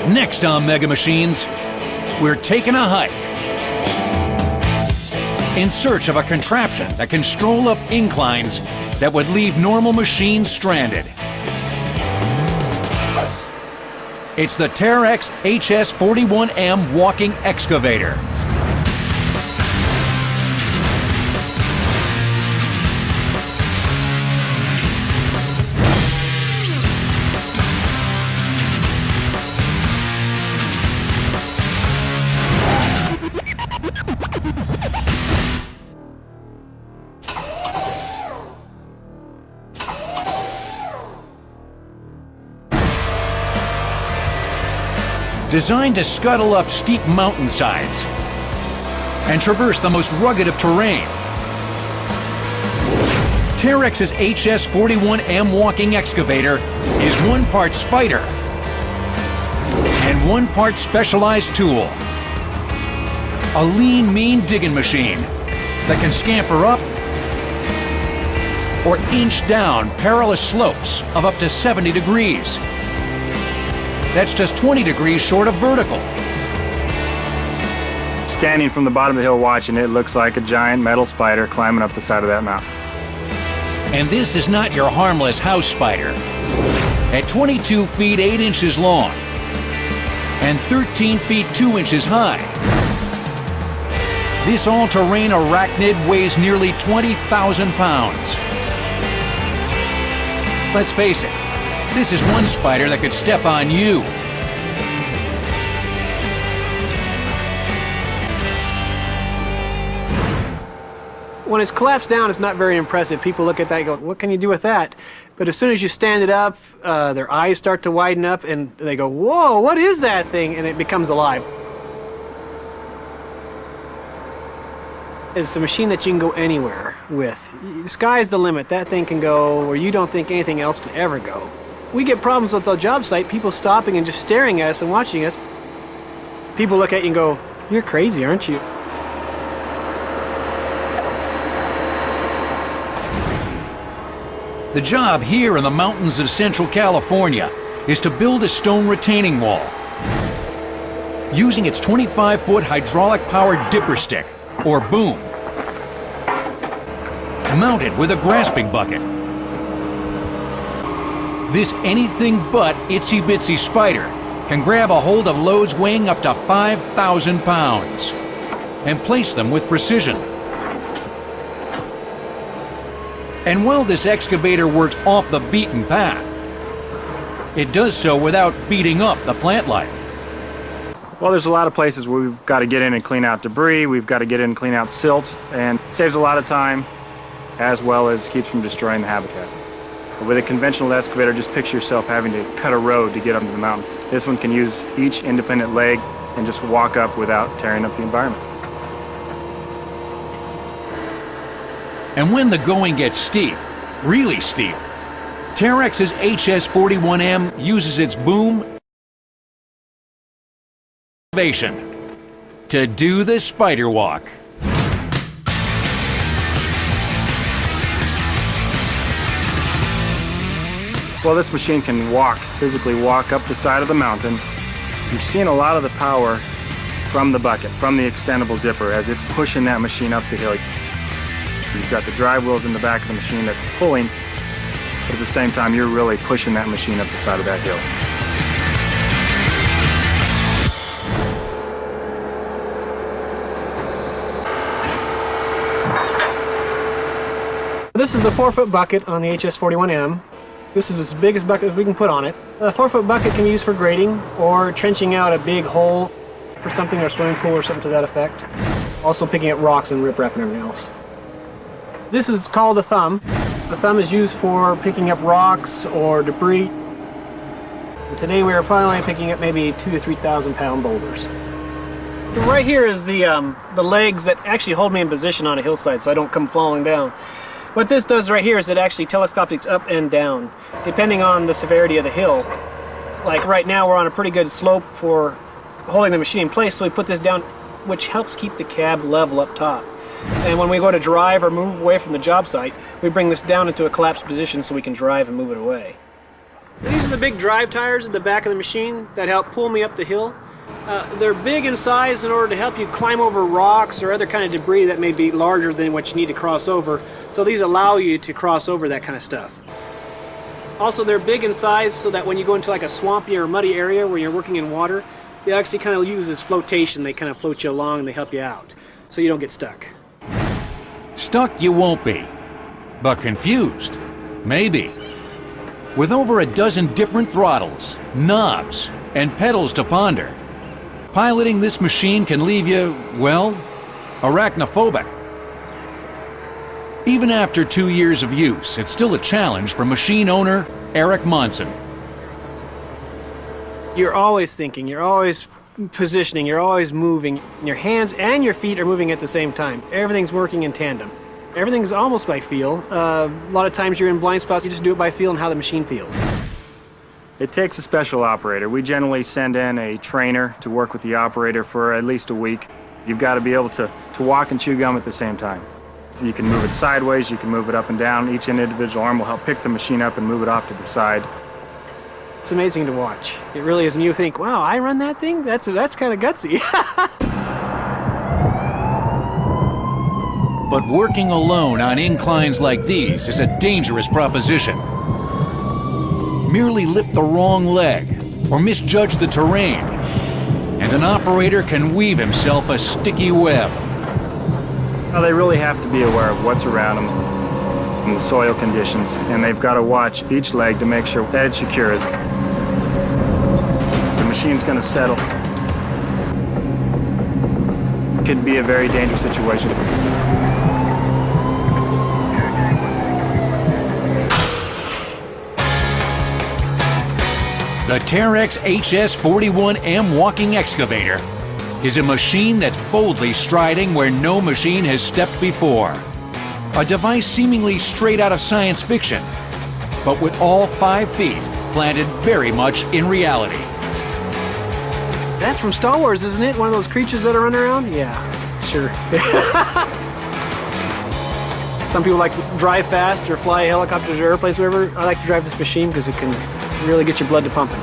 Next on Mega Machines, we're taking a hike in search of a contraption that can stroll up inclines that would leave normal machines stranded. It's the Terex HS41M walking excavator. Designed to scuttle up steep mountainsides and traverse the most rugged of terrain. Terex's HS41M walking excavator is 1 part spider and 1 part specialized tool. A lean, mean digging machine that can scamper up or inch down perilous slopes of up to 70 degrees. That's just 20 degrees short of vertical. Standing from the bottom of the hill watching it, looks like a giant metal spider climbing up the side of that mountain. And this is not your harmless house spider. At 22 feet 8 inches long and 13 feet 2 inches high, this all-terrain arachnid weighs nearly 20,000 pounds. Let's face it, this is one spider that could step on you. When it's collapsed down, it's not very impressive. People look at that and go, what can you do with that? But as soon as you stand it up, their eyes start to widen up and they go, whoa, what is that thing? And it becomes alive. It's a machine that you can go anywhere with. The sky's the limit. That thing can go where you don't think anything else can ever go. We get problems with the job site, people stopping and just staring at us and watching us. People look at you and go, you're crazy, aren't you? The job here in the mountains of Central California is to build a stone retaining wall using its 25-foot hydraulic-powered dipper stick, or boom, mounted with a grasping bucket. This anything but itsy-bitsy spider can grab a hold of loads weighing up to 5,000 pounds and place them with precision. And while this excavator works off the beaten path, it does so without beating up the plant life. Well, there's a lot of places where we've got to get in and clean out debris, we've got to get in and clean out silt, and it saves a lot of time as well as keeps from destroying the habitat. With a conventional excavator, just picture yourself having to cut a road to get up to the mountain. This one can use each independent leg and just walk up without tearing up the environment. And when the going gets steep, really steep, Terex's HS41M uses its boom to do the spider walk. Well, this machine can physically walk up the side of the mountain. You've seen a lot of the power from the bucket, from the extendable dipper as it's pushing that machine up the hill. You've got the drive wheels in the back of the machine that's pulling, but at the same time you're really pushing that machine up the side of that hill. This is the 4-foot bucket on the HS41M. This is as big as bucket as we can put on it. The 4-foot bucket can be used for grading or trenching out a big hole for something, or a swimming pool or something to that effect. Also picking up rocks and riprap and everything else. This is called a thumb. The thumb is used for picking up rocks or debris. And today we are probably only picking up maybe 2,000 to 3,000 pound boulders. Right here is the legs that actually hold me in position on a hillside so I don't come falling down. What this does right here is it actually telescopics up and down, depending on the severity of the hill. Like right now we're on a pretty good slope for holding the machine in place, so we put this down, which helps keep the cab level up top. And when we go to drive or move away from the job site, we bring this down into a collapsed position so we can drive and move it away. These are the big drive tires at the back of the machine that help pull me up the hill. They're big in size in order to help you climb over rocks or other kind of debris that may be larger than what you need to cross over. So these allow you to cross over that kind of stuff. Also, they're big in size so that when you go into like a swampy or muddy area where you're working in water, they actually kind of use this flotation. They kind of float you along and they help you out so you don't get stuck. Stuck you won't be, but confused, maybe. With over a dozen different throttles, knobs, and pedals to ponder, piloting this machine can leave you, well, arachnophobic. Even after 2 years of use, it's still a challenge for machine owner Eric Monson. You're always thinking, you're always positioning, you're always moving. Your hands and your feet are moving at the same time. Everything's working in tandem. Everything's almost by feel. A lot of times you're in blind spots, you just do it by feel and how the machine feels. It takes a special operator. We generally send in a trainer to work with the operator for at least a week. You've got to be able to walk and chew gum at the same time. You can move it sideways, you can move it up and down. Each individual arm will help pick the machine up and move it off to the side. It's amazing to watch. It really is, and you think, wow, I run that thing? That's kind of gutsy. But working alone on inclines like these is a dangerous proposition. Merely lift the wrong leg or misjudge the terrain, and an operator can weave himself a sticky web. Well, they really have to be aware of what's around them and the soil conditions, and they've got to watch each leg to make sure that it's secure. The machine's going to settle. Could be a very dangerous situation. The Terex HS41M walking excavator is a machine that's boldly striding where no machine has stepped before. A device seemingly straight out of science fiction, but with all 5 feet planted very much in reality. That's from Star Wars, isn't it? One of those creatures that are running around? Yeah, sure. Some people like to drive fast or fly helicopters or airplanes, whatever. I like to drive this machine because it can really get your blood to pumping.